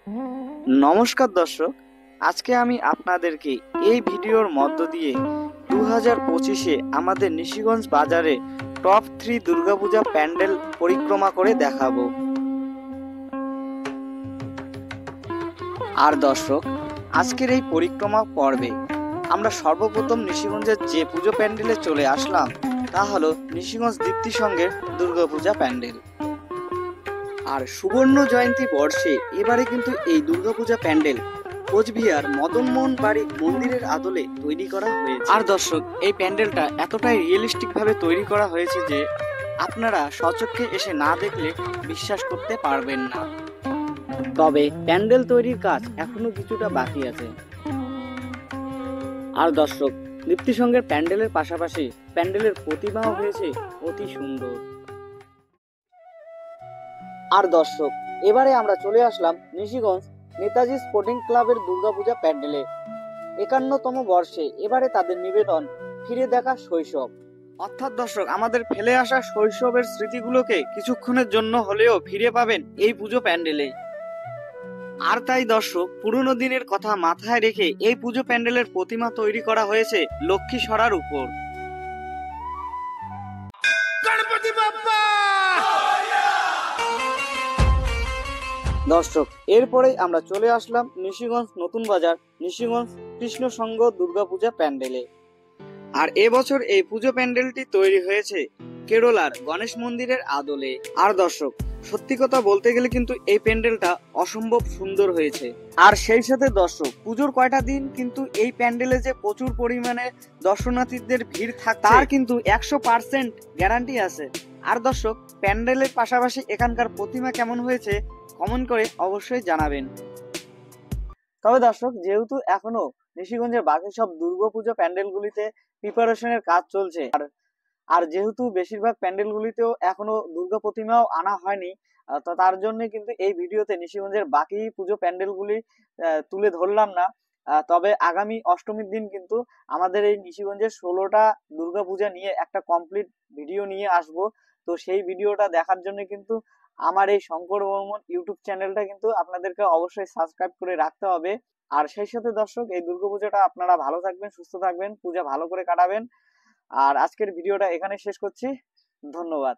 নমস্কার দর্শক, আজকে আমি আপনাদেরকে এই ভিডিওর মধ্য দিয়ে 2025-এ আমাদের নিশিগঞ্জ বাজারে টপ 3 দুর্গাপূজা প্যান্ডেল পরিক্রমা করে দেখাবো। আর দর্শক, আজকের এই পরিক্রমা পর্বে আমরা সর্বপ্রথম নিশিগঞ্জের যে পুজো প্যান্ডেলে চলে আসলাম তা হলো নিশিগঞ্জ দীপ্তি সংঘের দুর্গাপূজা প্যান্ডেল। আর সুবর্ণ জয়ন্তী বর্ষে এবারে কিন্তু এই দুর্গাপূজা প্যান্ডেল কোচবিহার মদনমোহন বাড়ি মন্দিরের আদলে তৈরি করা হয়েছে। আর দর্শক, এই প্যান্ডেলটা এতটাই রিয়েলিস্টিক ভাবে তৈরি করা হয়েছে যে আপনারা স্বচক্ষে এসে না দেখলে বিশ্বাস করতে পারবেন না। তবে প্যান্ডেল তৈরির কাজ এখনো কিছুটা বাকি আছে। আর দর্শক, দীপ্তি সংঘের প্যান্ডেলের পাশাপাশি প্যান্ডেলের প্রতিমাও হয়েছে অতি সুন্দর। আর দর্শক, এবারে আমরা চলে আসলাম নিশিগঞ্জ নেতাজি স্পোর্টিং ক্লাবের দুর্গাপূজা প্যান্ডেলে। 51তম বর্ষে এবারে তাদের নিবেদন ফিরে দেখা শৈশব। অর্থাৎ দর্শক, আমাদের ফেলে আসা শৈশবের স্মৃতিগুলোকে কিছুক্ষণের জন্য হলেও ফিরে পাবেন এই পুজো প্যান্ডেলে। আর তাই দর্শক, পুরনো দিনের কথা মাথায় রেখে এই পুজো প্যান্ডেলের প্রতিমা তৈরি করা হয়েছে লক্ষ্মী সরার উপর। দর্শক, এরপরে আমরা চলে আসলাম নিশিগঞ্জ নতুন বাজার নিশিগঞ্জ কৃষ্ণ সংঘ দুর্গাপূজা প্যান্ডেলে। আর এবছর এই পুজো প্যান্ডেলটি তৈরি হয়েছে কেরলার গণেশ মন্দিরের আদলে। আর দর্শক, সত্যি কথা বলতে গেলে কিন্তু এই প্যান্ডেলটা অসম্ভব সুন্দর হয়েছে। আর সেই সাথে দর্শক, পুজোর কয়টা দিন কিন্তু এই প্যান্ডেলে যে প্রচুর পরিমাণে দর্শনার্থীদের ভিড় থাকছে তার কিন্তু 100% গ্যারান্টি আছে। আর দর্শক, প্যান্ডেলের পাশাপাশি এখানকার প্রতিমা কেমন হয়েছে কমেন্ট করে অবশ্যই জানাবেন। তবে দর্শক, যেহেতু এখনো নিশিগঞ্জের বাকি সব দুর্গাপূজা প্যান্ডেলগুলিতে প্রিপারেশনের কাজ চলছে, আর যেহেতু বেশিরভাগ প্যান্ডেলগুলিতেও এখনো দুর্গা প্রতিমাও আনা হয়নি, তো তার জন্য কিন্তু এই ভিডিওতে নিশিগঞ্জের বাকি পুজো প্যান্ডেলগুলি তুলে ধরলাম না। তবে আগামী অষ্টমীর দিন কিন্তু আমাদের এই নিশিগঞ্জের 16টা দুর্গাপূজা নিয়ে একটা কমপ্লিট ভিডিও নিয়ে আসব। তো সেই ভিডিওটা দেখার জন্য কিন্তু আমার এই শঙ্কর বর্মন ইউটিউব চ্যানেলটা কিন্তু আপনাদেরকে অবশ্যই সাবস্ক্রাইব করে রাখতে হবে। আর সেই সাথে দর্শক, এই দুর্গাপূজাটা আপনারা ভালো থাকবেন, সুস্থ থাকবেন, পূজা ভালো করে কাটাবেন। আর আজকের ভিডিওটা এখানে শেষ করছি। ধন্যবাদ।